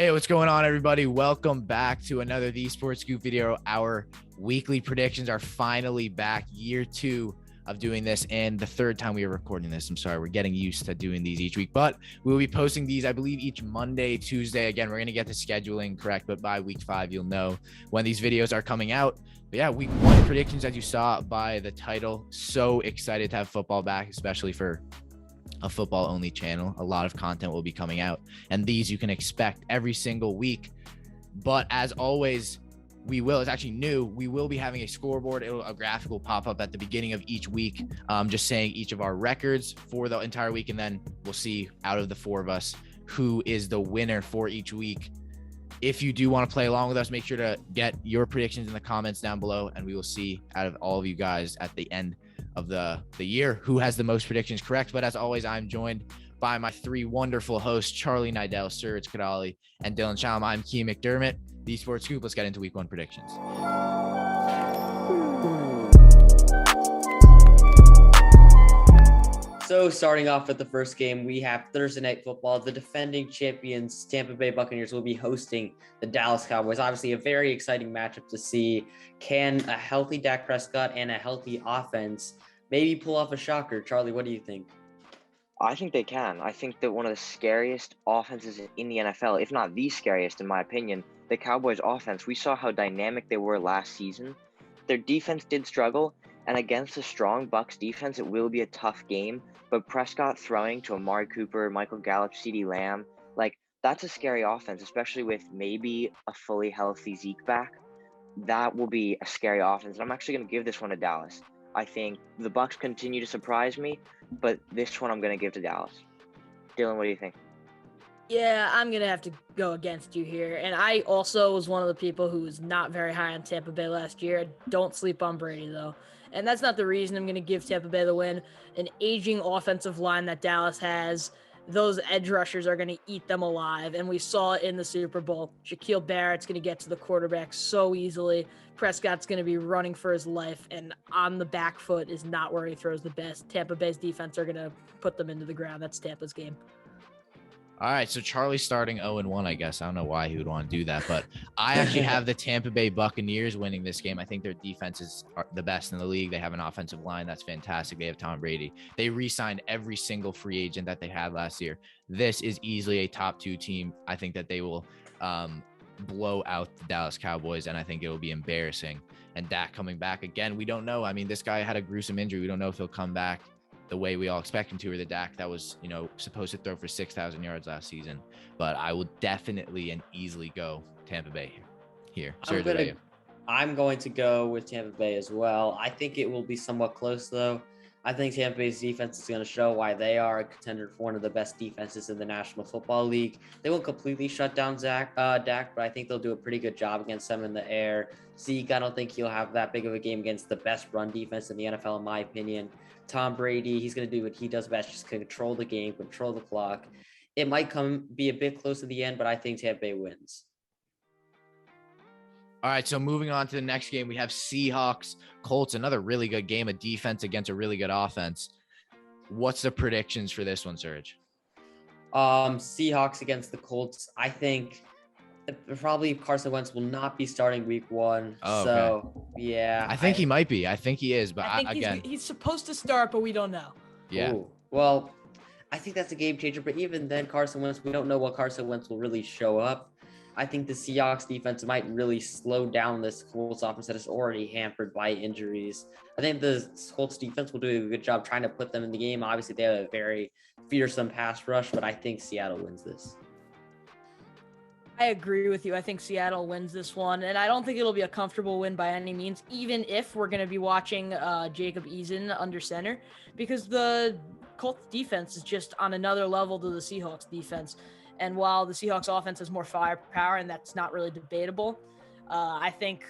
Hey, what's going on, everybody? Welcome back to another TheeSportsScoop video. Our weekly predictions are finally back. Year 2 of doing this and the third time we are recording this. I'm sorry, we're getting used to doing these each week, but we will be posting these, I believe, each Monday, Tuesday. Again, we're going to get the scheduling correct, but by week 5, you'll know when these videos are coming out. But yeah, week 1 predictions, as you saw by the title. So excited to have football back, especially for a football only channel. A lot of content will be coming out, and these you can expect every single week. But as always, it's actually new. We will be having a scoreboard. A graphic will pop up at the beginning of each week, just saying each of our records for the entire week. And then we'll see out of the 4 of us who is the winner for each week. If you do want to play along with us, make sure to get your predictions in the comments down below, and we will see out of all of you guys at the end of the year who has the most predictions correct. But as always, I'm joined by my 3 wonderful hosts, Charlie Nidell, Suraj Kadali, and Dylan Shalom. I'm Key McDermott. The Sports Scoop. Let's get into week 1 predictions. So starting off with the first game, we have Thursday Night Football. The defending champions, Tampa Bay Buccaneers, will be hosting the Dallas Cowboys. Obviously, a very exciting matchup to see. Can a healthy Dak Prescott and a healthy offense maybe pull off a shocker? Charlie, what do you think? I think they can. I think that one of the scariest offenses in the NFL, if not the scariest in my opinion, the Cowboys offense, we saw how dynamic they were last season. Their defense did struggle, and against a strong Bucs defense, it will be a tough game. But Prescott throwing to Amari Cooper, Michael Gallup, CeeDee Lamb, that's a scary offense, especially with maybe a fully healthy Zeke back. That will be a scary offense. And I'm actually going to give this one to Dallas. I think the Bucs continue to surprise me, but this one I'm going to give to Dallas. Dylan, what do you think? Yeah, I'm going to have to go against you here. And I also was one of the people who was not very high on Tampa Bay last year. Don't sleep on Brady, though. And that's not the reason I'm going to give Tampa Bay the win. An aging offensive line that Dallas has, those edge rushers are going to eat them alive. And we saw it in the Super Bowl. Shaquille Barrett's going to get to the quarterback so easily. Prescott's going to be running for his life, and on the back foot is not where he throws the best. Tampa Bay's defense are going to put them into the ground. That's Tampa's game. All right, so Charlie's starting 0-1, I guess. I don't know why he would want to do that, but I actually have the Tampa Bay Buccaneers winning this game. I think their defenses are the best in the league. They have an offensive line that's fantastic. They have Tom Brady. They re-signed every single free agent that they had last year. This is easily a top 2 team. I think that they will blow out the Dallas Cowboys, and I think it will be embarrassing. And Dak coming back again, we don't know. I mean, this guy had a gruesome injury. We don't know if he'll come back the way we all expect him to, or the Dak that was, supposed to throw for 6,000 yards last season. But I will definitely and easily go Tampa Bay here. I'm going to go with Tampa Bay as well. I think it will be somewhat close, though. I think Tampa Bay's defense is going to show why they are a contender for one of the best defenses in the National Football League. They won't completely shut down Dak, but I think they'll do a pretty good job against them in the air. Zeke, I don't think he'll have that big of a game against the best run defense in the NFL, in my opinion. Tom Brady, he's going to do what he does best, just control the game, control the clock. It might be a bit close to the end, but I think Tampa Bay wins. All right, so moving on to the next game, we have Seahawks, Colts, another really good game, a defense against a really good offense. What's the predictions for this one, Suraj? Seahawks against the Colts. I think probably Carson Wentz will not be starting week 1. Oh, so, okay. Yeah. I think he might be. I think he is, but he's supposed to start, but we don't know. Yeah. Ooh, well, I think that's a game changer, but even then, Carson Wentz, we don't know what Carson Wentz will really show up. I think the Seahawks defense might really slow down this Colts offense that is already hampered by injuries. I think the Colts defense will do a good job trying to put them in the game. Obviously, they have a very fearsome pass rush, but I think Seattle wins this. I agree with you. I think Seattle wins this one, and I don't think it'll be a comfortable win by any means, even if we're going to be watching Jacob Eason under center, because the Colts defense is just on another level to the Seahawks defense. And while the Seahawks offense has more firepower, and that's not really debatable, I think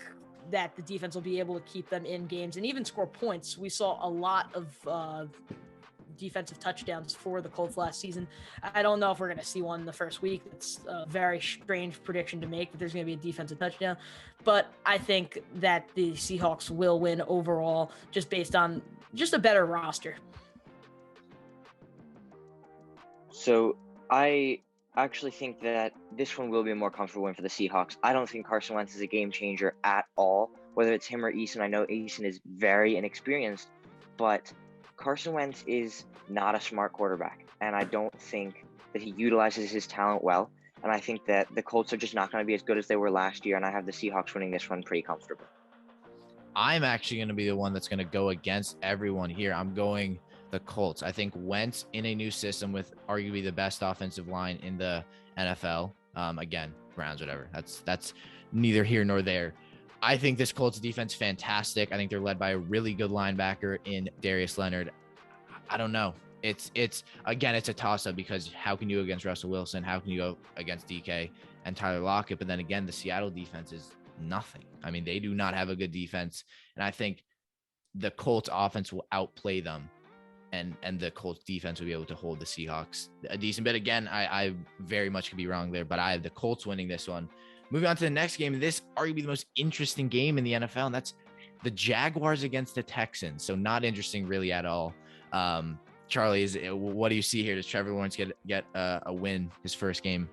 that the defense will be able to keep them in games and even score points. We saw a lot of defensive touchdowns for the Colts last season. I don't know if we're going to see one in the first week. It's a very strange prediction to make that there's going to be a defensive touchdown, but I think that the Seahawks will win overall just based on just a better roster. So I actually think that this one will be a more comfortable win for the Seahawks. I don't think Carson Wentz is a game changer at all, whether it's him or Eason. I know Eason is very inexperienced, but Carson Wentz is not a smart quarterback, and I don't think that he utilizes his talent well. And I think that the Colts are just not going to be as good as they were last year, and I have the Seahawks winning this one pretty comfortably. I'm actually going to be the one that's going to go against everyone here. I'm going the Colts. I think Wentz in a new system with arguably the best offensive line in the NFL. Again, Browns, whatever. That's neither here nor there. I think this Colts defense fantastic. I think they're led by a really good linebacker in Darius Leonard. I don't know. It's a toss-up because how can you go against Russell Wilson? How can you go against DK and Tyler Lockett? But then again, the Seattle defense is nothing. I mean, they do not have a good defense, and I think the Colts offense will outplay them, and the Colts defense will be able to hold the Seahawks a decent bit. Again, I very much could be wrong there, but I have the Colts winning this one. Moving on to the next game, this arguably the most interesting game in the NFL, and that's the Jaguars against the Texans. So not interesting really at all. Charlie, what do you see here? Does Trevor Lawrence get a win his first game?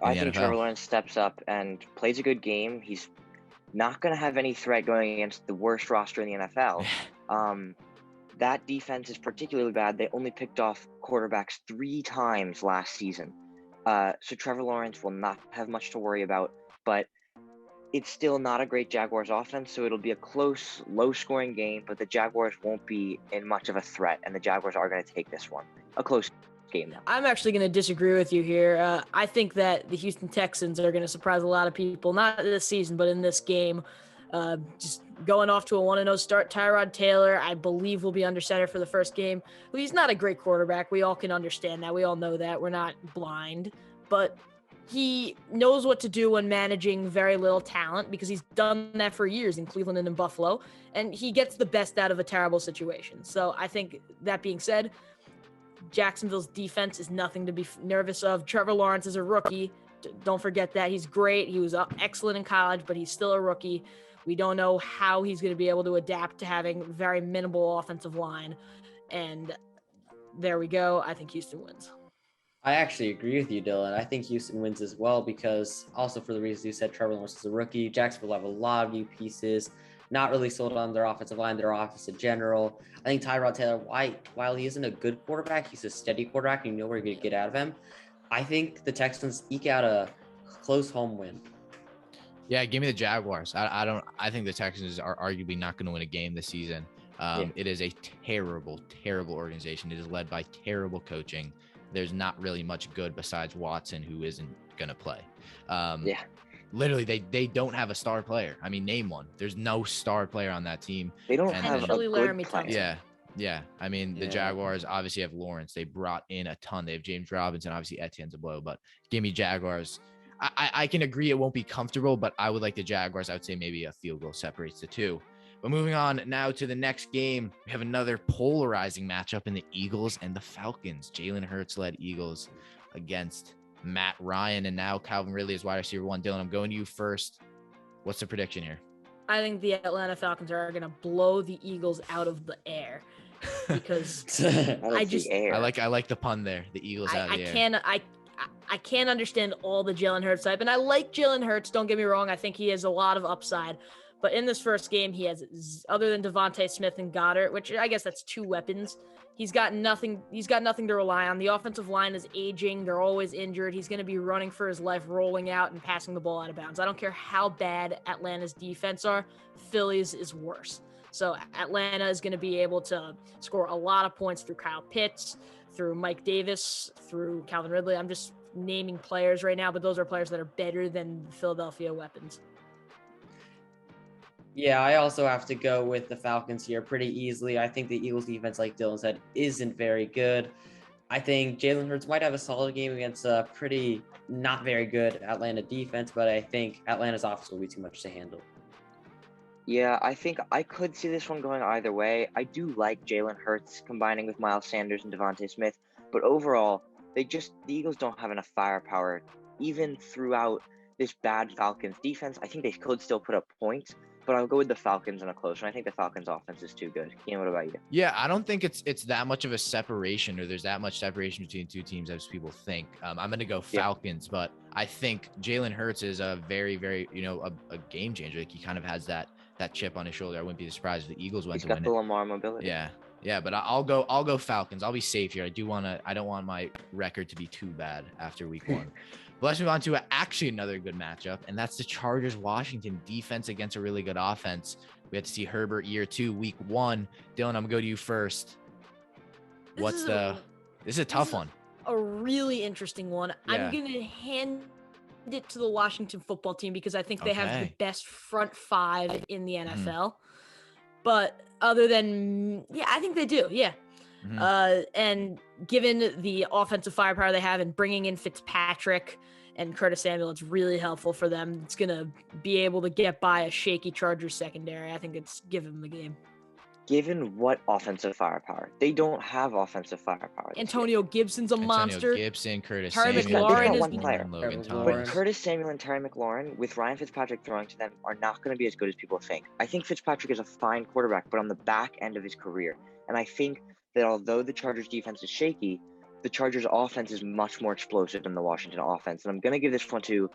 I think Trevor Lawrence steps up and plays a good game. He's not going to have any threat going against the worst roster in the NFL. That defense is particularly bad. They only picked off quarterbacks 3 times last season. So Trevor Lawrence will not have much to worry about, but it's still not a great Jaguars offense, so it'll be a close, low-scoring game, but the Jaguars won't be in much of a threat, and the Jaguars are going to take this one. A close game. I'm actually going to disagree with you here. I think that the Houston Texans are going to surprise a lot of people, not this season, but in this game. Just going off to a 1-0 start. Tyrod Taylor, I believe, will be under center for the first game. Well, he's not a great quarterback. We all can understand that. We all know that. We're not blind. But he knows what to do when managing very little talent because he's done that for years in Cleveland and in Buffalo. And he gets the best out of a terrible situation. So I think that being said, Jacksonville's defense is nothing to be nervous of. Trevor Lawrence is a rookie. Don't forget that. He's great. He was excellent in college, but he's still a rookie. We don't know how he's going to be able to adapt to having very minimal offensive line. And there we go. I think Houston wins. I actually agree with you, Dylan. I think Houston wins as well because also for the reasons you said, Trevor Lawrence is a rookie. Jacksonville have a lot of new pieces, not really sold on their offensive line, their offense in general. I think Tyrod Taylor, while he isn't a good quarterback, he's a steady quarterback and you know where you're going to get out of him. I think the Texans eke out a close home win. Yeah, give me the Jaguars. I think the Texans are arguably not going to win a game this season. It is a terrible, terrible organization. It is led by terrible coaching. There's not really much good besides Watson, who isn't going to play. Literally, they don't have a star player. I mean, name one. There's no star player on that team. They don't have a good player. Yeah. I mean, the Jaguars obviously have Lawrence. They brought in a ton. They have James Robinson, obviously Etienne's a blow, but give me Jaguars. I can agree it won't be comfortable, but I would like the Jaguars. I would say maybe a field goal separates the two. But moving on now to the next game, we have another polarizing matchup in the Eagles and the Falcons. Jalen Hurts led Eagles against Matt Ryan, and now Calvin Ridley is wide receiver 1. Dylan, I'm going to you first. What's the prediction here? I think the Atlanta Falcons are going to blow the Eagles out of the air because I like the pun there. The Eagles out of the air. I can't understand all the Jalen Hurts type, and I like Jalen Hurts. Don't get me wrong. I think he has a lot of upside. But in this first game, he has, other than Devontae Smith and Goddard, which I guess that's 2 weapons, he's got nothing to rely on. The offensive line is aging. They're always injured. He's going to be running for his life, rolling out and passing the ball out of bounds. I don't care how bad Atlanta's defense are. Philly's is worse. So Atlanta is going to be able to score a lot of points through Kyle Pitts, through Mike Davis, through Calvin Ridley. I'm just naming players right now, but those are players that are better than the Philadelphia weapons. Yeah, I also have to go with the Falcons here pretty easily. I think the Eagles defense, like Dylan said, isn't very good. I think Jalen Hurts might have a solid game against a pretty not very good Atlanta defense, but I think Atlanta's offense will be too much to handle. Yeah, I think I could see this one going either way. I do like Jalen Hurts combining with Miles Sanders and Devontae Smith, but overall, the Eagles don't have enough firepower. Even throughout this bad Falcons defense, I think they could still put up points. but I'll go with the Falcons in a close one. I think the Falcons offense is too good. Ian, what about you? Yeah, I don't think it's that much of a separation, or there's that much separation between two teams as people think. I'm going to go Falcons, but I think Jalen Hurts is a very, very, a game changer. Like, he kind of has that chip on his shoulder. I wouldn't be surprised if the Eagles went He's to got win the it. Lamar mobility. Yeah, but I'll go Falcons. I'll be safe here. I don't want my record to be too bad after week 1. But let's move on to actually another good matchup, and that's the Chargers-Washington defense against a really good offense. We have to see Herbert year 2, week 1. Dylan, I'm gonna go to you first. This is a tough one. A really interesting one. Yeah. I'm gonna hand it to the Washington football team because I think they have the best front 5 in the NFL. But other than, I think they do. Yeah. And given the offensive firepower they have and bringing in Fitzpatrick and Curtis Samuel, it's really helpful for them. It's going to be able to get by a shaky Chargers secondary. I think it's give them the game. Given what offensive firepower? They don't have offensive firepower. Antonio Gibson's a monster. Gibson, Curtis Terry Samuel. McLaurin is one player. But Curtis Samuel and Terry McLaurin, with Ryan Fitzpatrick throwing to them, are not going to be as good as people think. I think Fitzpatrick is a fine quarterback, but on the back end of his career. And I think that although the Chargers defense is shaky, the Chargers offense is much more explosive than the Washington offense. And I'm going to give this one to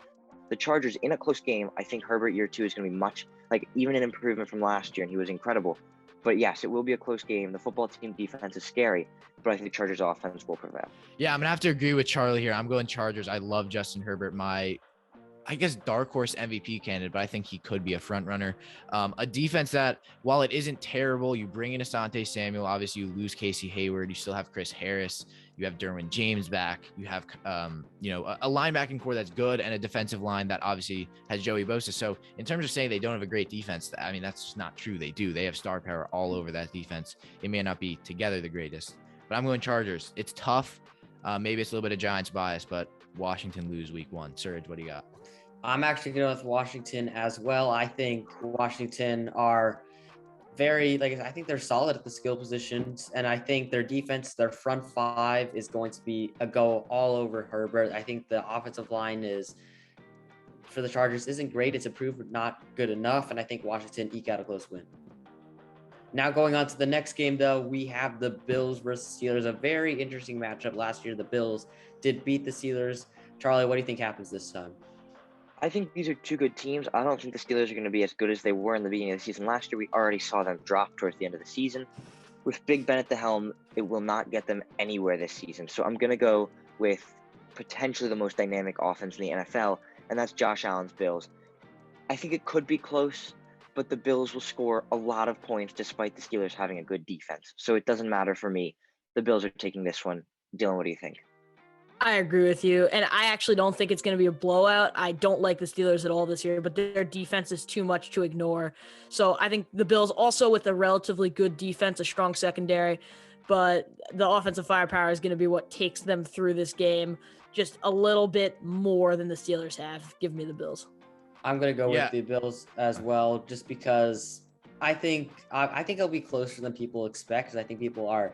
the Chargers in a close game. I think Herbert year 2 is going to be even an improvement from last year, and he was incredible. But yes, it will be a close game. The football team defense is scary, but I think the Chargers offense will prevail. Yeah, I'm going to have to agree with Charlie here. I'm going Chargers. I love Justin Herbert. I guess dark horse MVP candidate, but I think he could be a front runner. A defense that, while it isn't terrible, you bring in Asante Samuel. Obviously, you lose Casey Hayward. You still have Chris Harris. You have Derwin James back. You have, a linebacking core that's good and a defensive line that obviously has Joey Bosa. So in terms of saying they don't have a great defense, I mean, that's just not true. They do. They have star power all over that defense. It may not be together the greatest, but I'm going Chargers. It's tough. Maybe it's a little bit of Giants bias, but Washington lose week 1. Serge, what do you got? I'm actually going with Washington as well. I think Washington are I think they're solid at the skill positions, and I think their defense, their front 5 is going to be a go all over Herbert. I think the offensive line for the Chargers isn't great. It's improved, but not good enough, and I think Washington eke out a close win. Now going on to the next game, though, we have the Bills versus Steelers, a very interesting matchup. Last year, the Bills did beat the Steelers. Charlie, what do you think happens this time? I think these are two good teams. I don't think the Steelers are going to be as good as they were in the beginning of the season. Last year, we already saw them drop towards the end of the season. With Big Ben at the helm, it will not get them anywhere this season. So I'm going to go with potentially the most dynamic offense in the NFL, and that's Josh Allen's Bills. I think it could be close, but the Bills will score a lot of points despite the Steelers having a good defense. So it doesn't matter for me. The Bills are taking this one. Dylan, what do you think? I agree with you, and I actually don't think it's going to be a blowout. I don't like the Steelers at all this year, but their defense is too much to ignore. So I think the Bills also with a relatively good defense, a strong secondary, but the offensive firepower is going to be what takes them through this game just a little bit more than the Steelers have. Give me the Bills. I'm going to go with the Bills as well, just because I think it'll be closer than people expect, because I think people are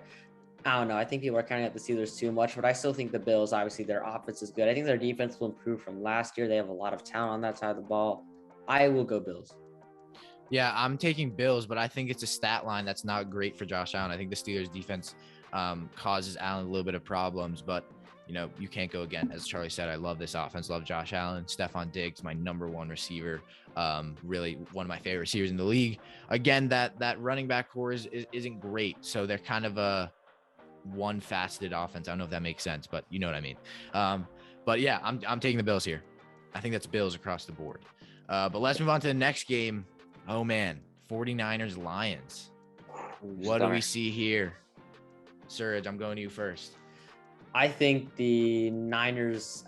I think people are counting out the Steelers too much, but I still think the Bills, obviously their offense is good. I think their defense will improve from last year. They have a lot of talent on that side of the ball. I will go Bills. Yeah, I'm taking Bills, but I think it's a stat line that's not great for Josh Allen. I think the Steelers defense causes Allen a little bit of problems, but you can't go again. As Charlie said, I love this offense. Love Josh Allen. Stephon Diggs, my number 1 receiver. Really one of my favorite receivers in the league. Again, that running back core isn't great. So they're kind of a one-faceted offense. I don't know if that makes sense, but you know what I mean. But yeah, I'm taking the Bills here. I think that's Bills across the board. But let's move on to the next game. Oh man, 49ers Lions. What do we see here? Surge, I'm going to you first. I think the Niners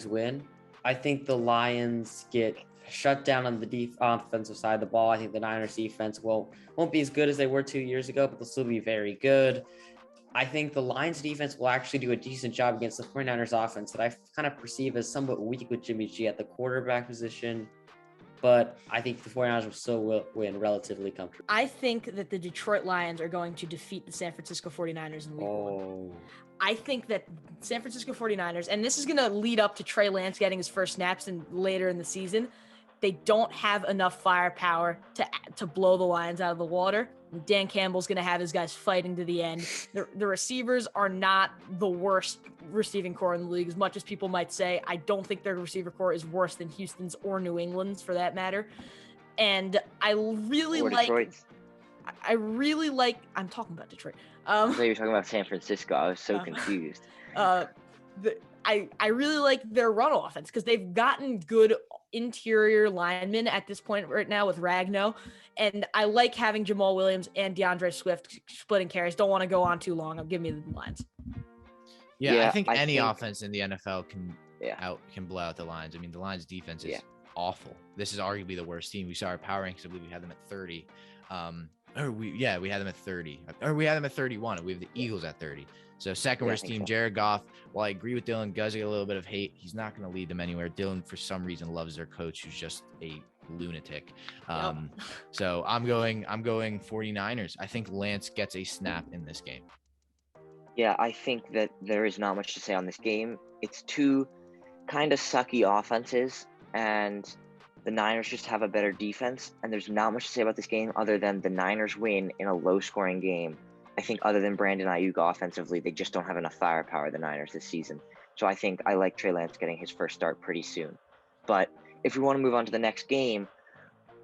win. I think the Lions get shut down on the offensive side of the ball. I think the Niners defense won't be as good as they were 2 years ago, but they'll still be very good. I think the Lions defense will actually do a decent job against the 49ers offense that I kind of perceive as somewhat weak with Jimmy G at the quarterback position. But I think the 49ers will still win relatively comfortably. I think that the Detroit Lions are going to defeat the San Francisco 49ers in week 1. I think that San Francisco 49ers, and this is going to lead up to Trey Lance getting his first snaps later in the season, they don't have enough firepower to blow the Lions out of the water. Dan Campbell's going to have his guys fighting to the end. The receivers are not the worst receiving core in the league, as much as people might say. I don't think their receiver core is worse than Houston's or New England's, for that matter. And I really Or like. Detroit's. I really like. I'm talking about Detroit. I thought you were talking about San Francisco. I was so confused. I really like their run offense because they've gotten good interior linemen at this point right now with Ragnow. And I like having Jamal Williams and DeAndre Swift splitting carries. Don't want to go on too long. Give me the Lions. Yeah, I think any offense in the NFL can blow out the Lions. I mean, the Lions defense is awful. This is arguably the worst team. We saw our power rankings. I believe we had them at 30. We had them at 30. Or we had them at 31. We have the Eagles at 30. So second worst team, Jared Goff. While I agree with Dylan, does get a little bit of hate. He's not going to lead them anywhere. Dylan, for some reason, loves their coach, who's just a lunatic. So I'm going 49ers. I think Lance gets a snap in this game. Yeah, I think that there is not much to say on this game. It's two kind of sucky offenses, and the Niners just have a better defense, and there's not much to say about this game other than the Niners win in a low-scoring game. I think other than Brandon Ayuk offensively, they just don't have enough firepower, the Niners, this season. So I think I like Trey Lance getting his first start pretty soon. But if we want to move on to the next game,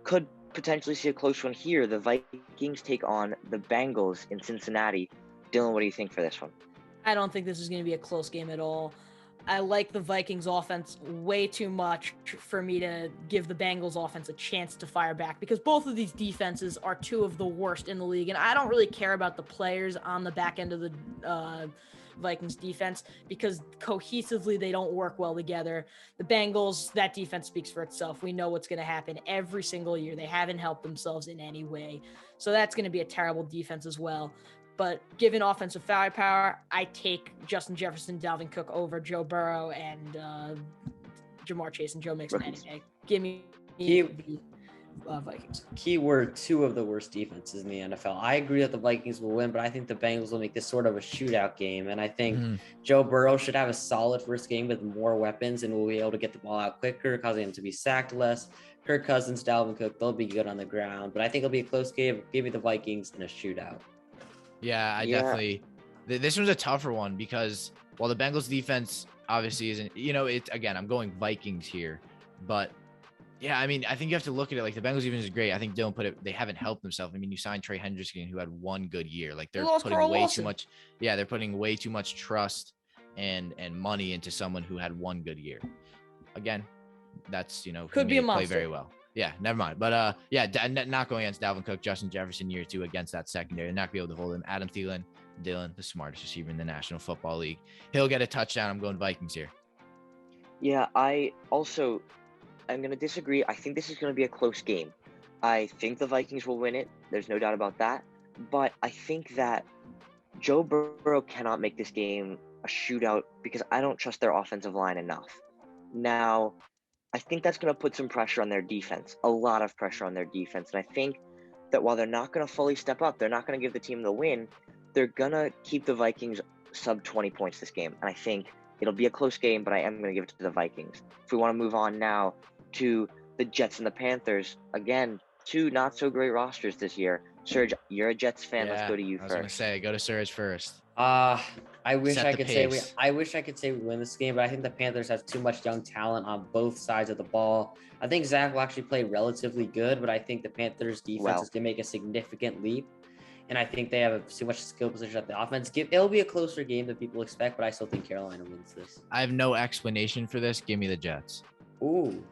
could potentially see a close one here. The Vikings take on the Bengals in Cincinnati. Dylan, what do you think for this one? I don't think this is going to be a close game at all. I like the Vikings offense way too much for me to give the Bengals offense a chance to fire back, because both of these defenses are two of the worst in the league. And I don't really care about the players on the back end of the Vikings defense, because cohesively they don't work well together. The Bengals, that defense speaks for itself. We know what's going to happen every single year. They haven't helped themselves in any way. So that's going to be a terrible defense as well. But given offensive firepower, I take Justin Jefferson, Dalvin Cook over Joe Burrow and Jamar Chase and Joe Mixon any day. Give me the Vikings. Keyword, two of the worst defenses in the NFL. I agree that the Vikings will win, but I think the Bengals will make this sort of a shootout game. And I think Joe Burrow should have a solid first game with more weapons and will be able to get the ball out quicker, causing him to be sacked less. Kirk Cousins, Dalvin Cook, they'll be good on the ground. But I think it'll be a close game. Give me the Vikings in a shootout. Yeah, I definitely. This one's a tougher one because while the Bengals defense obviously isn't, again, I'm going Vikings here, but yeah, I mean, I think you have to look at it like the Bengals defense is great. I think Dylan put it, they haven't helped themselves. I mean, you signed Trey Hendrickson, who had one good year. Like they're putting way too much. Yeah, they're putting way too much trust and money into someone who had one good year. Again, that's, could be a monster. Play very well. Yeah, never mind. But not going against Dalvin Cook, Justin Jefferson year two against that secondary. They're not gonna be able to hold him. Adam Thielen, Dylan, the smartest receiver in the National Football League. He'll get a touchdown. I'm going Vikings here. Yeah, I'm gonna disagree. I think this is gonna be a close game. I think the Vikings will win it. There's no doubt about that. But I think that Joe Burrow cannot make this game a shootout because I don't trust their offensive line enough. Now, I think that's going to put some pressure on their defense, a lot of pressure on their defense. And I think that while they're not going to fully step up, they're not going to give the team the win, they're going to keep the Vikings sub 20 points this game. And I think it'll be a close game, but I am going to give it to the Vikings. If we want to move on now to the Jets and the Panthers, again, two not so great rosters this year. Serge, you're a Jets fan. Let's go to you first. I was going to say, go to Serge first. I wish I could say we win this game, but I think the Panthers have too much young talent on both sides of the ball. I think Zach will actually play relatively good, but I think the Panthers defense is going to make a significant leap. And I think they have too much skill position at the offense. It'll be a closer game than people expect, but I still think Carolina wins this. I have no explanation for this. Give me the Jets. Ooh,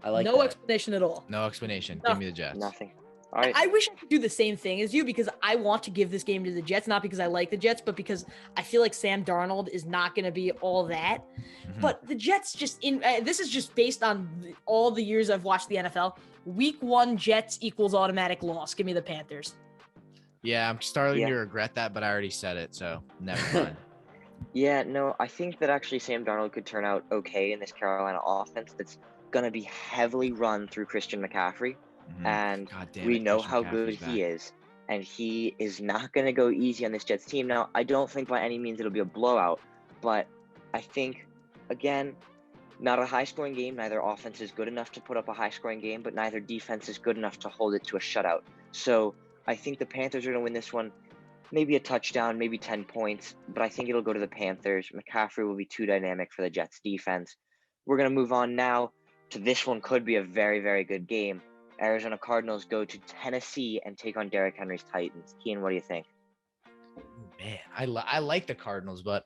I like no that. Explanation at all. No explanation. No. Give me the Jets. Nothing. All right. I wish I could do the same thing as you because I want to give this game to the Jets, not because I like the Jets, but because I feel like Sam Darnold is not going to be all that. Mm-hmm. But the Jets this is just based on all the years I've watched the NFL. Week 1 Jets equals automatic loss. Give me the Panthers. Yeah, I'm starting to regret that, but I already said it, so never mind. Yeah, no, I think that actually Sam Darnold could turn out okay in this Carolina offense that's going to be heavily run through Christian McCaffrey. Mm-hmm. And we know how good he is, and he is not going to go easy on this Jets team. Now, I don't think by any means it'll be a blowout, but I think, again, Not a high-scoring game. Neither offense is good enough to put up a high-scoring game, but neither defense is good enough to hold it to a shutout. So I think the Panthers are going to win this one. Maybe a touchdown, maybe 10 points, but I think it'll go to the Panthers. McCaffrey will be too dynamic for the Jets defense. We're going to move on now to this one. Could be a very, very good game. Arizona Cardinals go to Tennessee and take on Derrick Henry's Titans. Kean, what do you think? Man, I like the Cardinals, but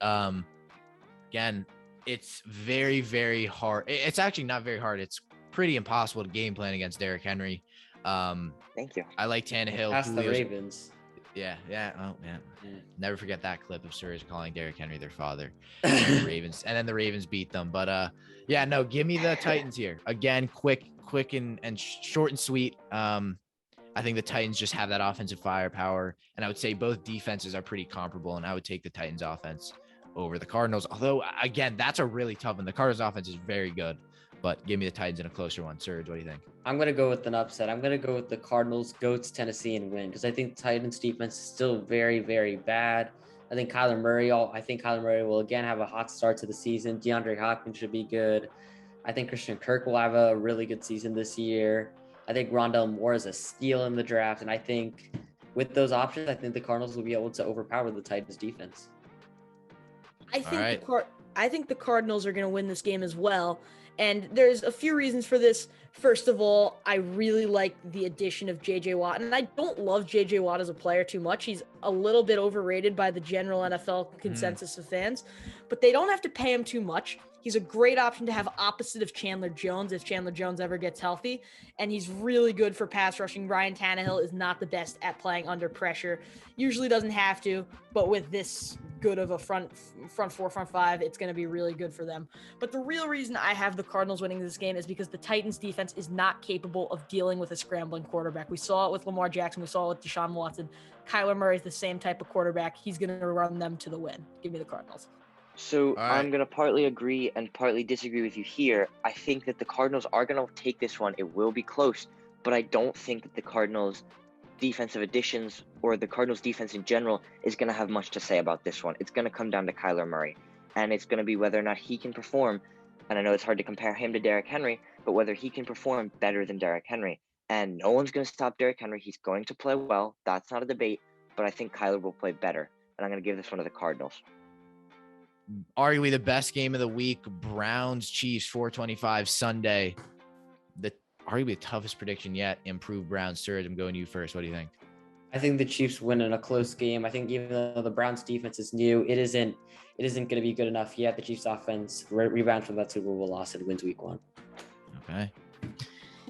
again, it's very, very hard. It's actually not very hard. It's pretty impossible to game plan against Derrick Henry. Thank you. I like Tannehill. Ask the Ravens. Yeah. Oh man, never forget that clip of Surge calling Derrick Henry their father. The Ravens, and then the Ravens beat them. But yeah, no, give me the Titans here again. Quick and short and sweet. I think the Titans just have that offensive firepower, and I would say both defenses are pretty comparable, and I would take the Titans offense over the Cardinals. Although, again, that's a really tough one. The Cardinals offense is very good, but give me the Titans in a closer one. Serge, what do you think? I'm going to go with an upset. I'm going to go with the Cardinals, Goats, Tennessee, and win because I think the Titans defense is still very, very bad. I think Kyler Murray will again have a hot start to the season. DeAndre Hopkins should be good. I think Christian Kirk will have a really good season this year. I think Rondell Moore is a steal in the draft. And I think with those options, I think the Cardinals will be able to overpower the Titans defense. I think the Cardinals are going to win this game as well. And there's a few reasons for this. First of all, I really like the addition of J.J. Watt. And I don't love J.J. Watt as a player too much. He's a little bit overrated by the general NFL consensus of fans. But they don't have to pay him too much. He's a great option to have opposite of Chandler Jones if Chandler Jones ever gets healthy. And he's really good for pass rushing. Ryan Tannehill is not the best at playing under pressure. Usually doesn't have to, but with this good of a front four, front five, it's going to be really good for them. But the real reason I have the Cardinals winning this game is because the Titans defense is not capable of dealing with a scrambling quarterback. We saw it with Lamar Jackson. We saw it with Deshaun Watson. Kyler Murray is the same type of quarterback. He's going to run them to the win. Give me the Cardinals. So right. I'm going to partly agree and partly disagree with you here. I think that the Cardinals are going to take this one. It will be close, but I don't think that the Cardinals defensive additions or the Cardinals defense in general is going to have much to say about this one. It's going to come down to Kyler Murray, and it's going to be whether or not he can perform. And I know it's hard to compare him to Derrick Henry, but whether he can perform better than Derrick Henry. And no one's going to stop Derrick Henry. He's going to play well. That's not a debate, but I think Kyler will play better. And I'm going to give this one to the Cardinals. Arguably the best game of the week, Browns Chiefs 4:25 Sunday. Arguably the toughest prediction yet. Improved Browns. Surge, I'm going to you first. What do you think? I think the Chiefs win in a close game. I think even though the Browns defense is new, it isn't going to be good enough yet. The Chiefs offense rebounds from that Super Bowl loss and wins week 1. Okay.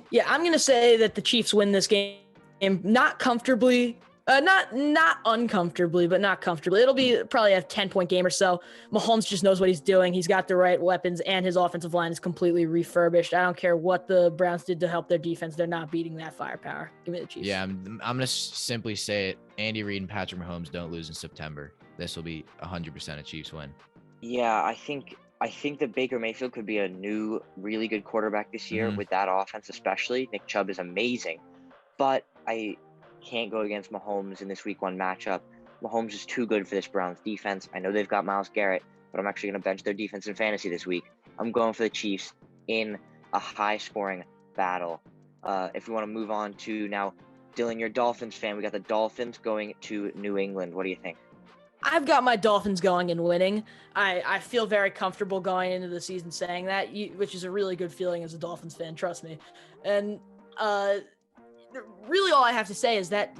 Yeah, I'm going to say that the Chiefs win this game, not comfortably. Not uncomfortably, but not comfortably. It'll be probably a 10-point game or so. Mahomes just knows what he's doing. He's got the right weapons, and his offensive line is completely refurbished. I don't care what the Browns did to help their defense. They're not beating that firepower. Give me the Chiefs. Yeah, I'm going to simply say it. Andy Reid and Patrick Mahomes don't lose in September. This will be 100% a Chiefs win. Yeah, I think that Baker Mayfield could be a new, really good quarterback this year with that offense especially. Nick Chubb is amazing. But I can't go against Mahomes in this week 1 matchup. Mahomes is too good for this Browns defense. I know they've got Myles Garrett, but I'm actually going to bench their defense in fantasy this week. I'm going for the Chiefs in a high-scoring battle. If we want to move on to now, Dylan, you're a Dolphins fan. We got the Dolphins going to New England. What do you think? I've got my Dolphins going and winning. I feel very comfortable going into the season saying that, which is a really good feeling as a Dolphins fan, trust me. And really all I have to say is that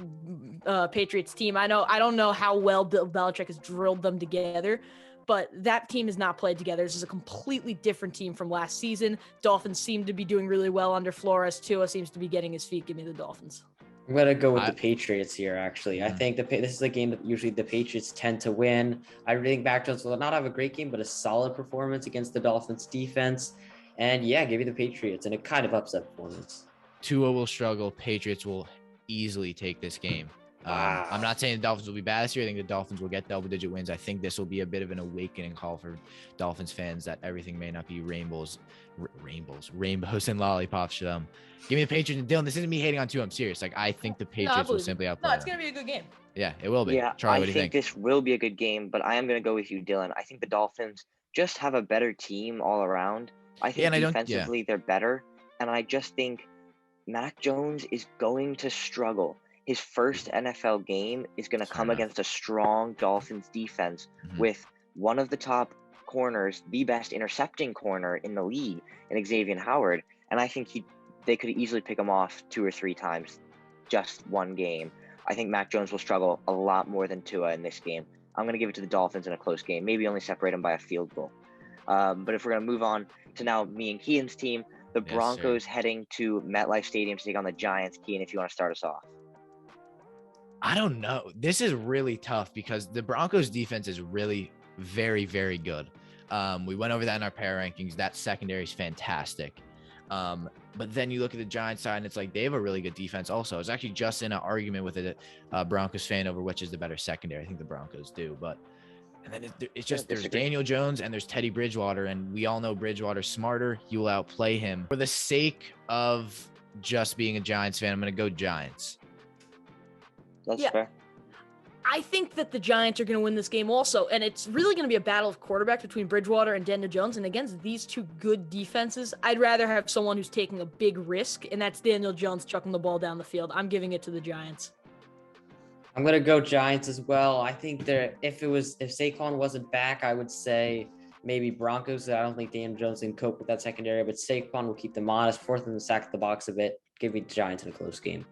Patriots team, I don't know how well Bill Belichick has drilled them together, but that team has not played together. This is a completely different team from last season. Dolphins seem to be doing really well under Flores. Tua seems to be getting his feet. Give me the Dolphins. I'm going to go with the Patriots here, actually. I think this is a game that usually the Patriots tend to win. I really think Mac Jones will not have a great game, but a solid performance against the Dolphins defense. And yeah, give you the Patriots and a kind of upset performance. Tua will struggle. Patriots will easily take this game. Wow. I'm not saying the Dolphins will be bad this year. I think the Dolphins will get double-digit wins. I think this will be a bit of an awakening call for Dolphins fans that everything may not be rainbows and lollipops to them. Give me the Patriots. And Dylan, this isn't me hating on Tua. I'm serious. Like, I think the Patriots will simply outplay No, it's them. going to be a good game. Yeah, it will be. Yeah, Charlie, I what do you think? this will be a good game, but I am going to go with you, Dylan. I think the Dolphins just have a better team all around. I think and defensively they're better, and I just think Mac Jones is going to struggle. His first NFL game is going to come against a strong Dolphins defense with one of the top corners, the best intercepting corner in the league, in Xavier Howard, and I think they could easily pick him off 2 or 3 times, just one game. I think Mac Jones will struggle a lot more than Tua in this game. I'm going to give it to the Dolphins in a close game, maybe only separate them by a field goal. But if we're going to move on to now me and Kean's team, the Broncos heading to MetLife Stadium to take on the Giants. Kean, if you want to start us off. I don't know. This is really tough because the Broncos defense is really very, very good. We went over that in our power rankings. That secondary is fantastic. But then you look at the Giants side and it's like they have a really good defense also. I was actually just in an argument with a Broncos fan over which is the better secondary. I think the Broncos do, but and then it's just there's Daniel Jones and there's Teddy Bridgewater, and we all know Bridgewater's smarter. He will outplay him. For the sake of just being a Giants fan, I'm going to go Giants. That's fair. I think that the Giants are going to win this game also, and it's really going to be a battle of quarterbacks between Bridgewater and Daniel Jones, and against these two good defenses, I'd rather have someone who's taking a big risk, and that's Daniel Jones chucking the ball down the field. I'm giving it to the Giants. I'm going to go Giants as well. I think if Saquon wasn't back, I would say maybe Broncos. I don't think Daniel Jones can cope with that secondary, but Saquon will keep them honest, force them to sack the box a bit. Give me the Giants in a close game.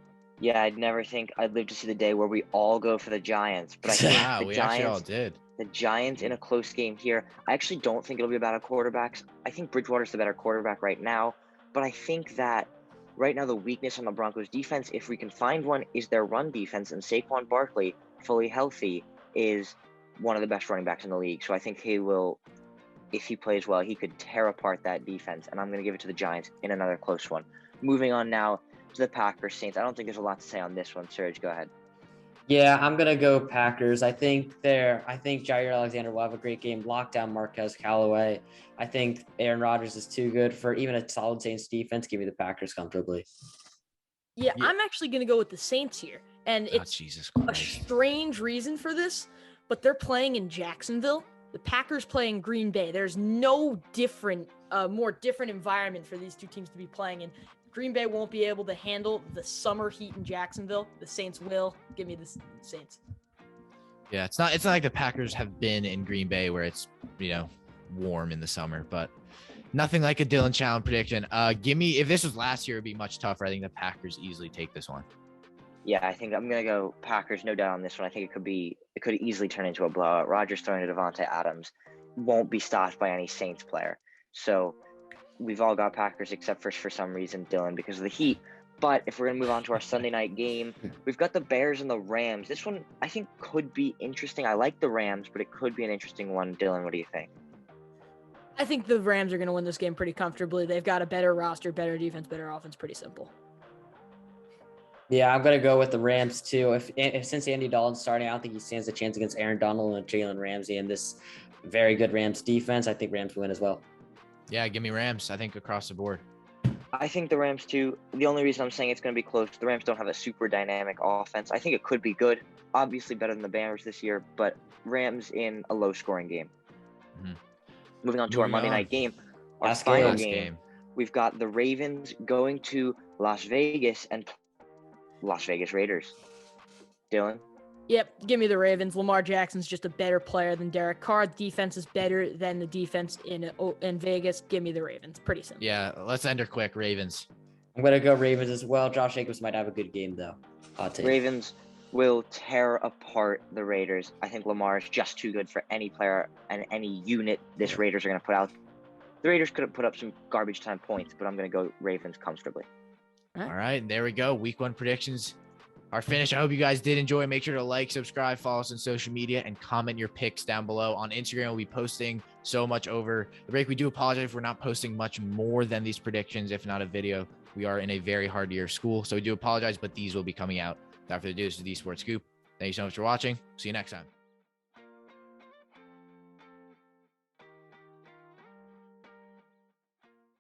Yeah, I'd never think I'd live to see the day where we all go for the Giants. But I think we actually all did. The Giants in a close game here. I actually don't think it'll be about quarterbacks. I think Bridgewater's the better quarterback right now. But I think that right now the weakness on the Broncos defense, if we can find one, is their run defense. And Saquon Barkley, fully healthy, is one of the best running backs in the league. So I think he will, if he plays well, he could tear apart that defense. And I'm going to give it to the Giants in another close one. Moving on now to the Packers Saints. I don't think there's a lot to say on this one. Serge, go ahead. Yeah, I'm gonna go Packers. I think Jair Alexander will have a great game. Lock down Marquez Callaway. I think Aaron Rodgers is too good for even a solid Saints defense. Give me the Packers comfortably. Yeah, I'm actually gonna go with the Saints here, and it's Jesus a Christ. strange reason for this, but they're playing in Jacksonville. The Packers play in Green Bay. There's no more different environment for these two teams to be playing in. Green Bay won't be able to handle the summer heat in Jacksonville. The Saints will. Give me the Saints. Yeah, it's not like the Packers have been in Green Bay where it's, warm in the summer, but nothing like a Dylan Challen prediction. If this was last year, it'd be much tougher. I think the Packers easily take this one. Yeah, I think I'm going to go Packers, no doubt on this one. I think it could easily turn into a blowout. Rodgers throwing to Devontae Adams won't be stopped by any Saints player. So we've all got Packers except for some reason, Dylan, because of the heat. But if we're going to move on to our Sunday night game, we've got the Bears and the Rams. This one, I think, could be interesting. I like the Rams, but it could be an interesting one. Dylan, what do you think? I think the Rams are going to win this game pretty comfortably. They've got a better roster, better defense, better offense. Pretty simple. Yeah, I'm going to go with the Rams, too. If since Andy Dalton's starting, I don't think he stands a chance against Aaron Donald and Jalen Ramsey and this very good Rams defense. I think Rams win as well. Yeah, give me Rams, I think, across the board. I think the Rams, too. The only reason I'm saying it's going to be close, the Rams don't have a super dynamic offense. I think it could be good. Obviously better than the Bears this year, but Rams in a low-scoring game. Mm-hmm. Moving on to our Monday night game. Our final game. We've got the Ravens going to Las Vegas and Las Vegas Raiders. Dylan? Yep, give me the Ravens. Lamar Jackson's just a better player than Derek Carr. Defense is better than the defense in Vegas. Give me the Ravens. Pretty simple. Yeah, let's end her quick. Ravens. I'm going to go Ravens as well. Josh Jacobs might have a good game, though. Ravens will tear apart the Raiders. I think Lamar is just too good for any player and any unit this Raiders are going to put out. The Raiders could have put up some garbage time points, but I'm going to go Ravens comfortably. All right, there we go. Week 1 predictions are finished. I hope you guys did enjoy. Make sure to like, subscribe, follow us on social media, and comment your picks down below. On Instagram, we'll be posting so much over the break. We do apologize if we're not posting much more than these predictions, if not a video. We are in a very hard year of school, so we do apologize, but these will be coming out. Without further ado, this is The Sports Scoop. Thank you so much for watching. See you next time.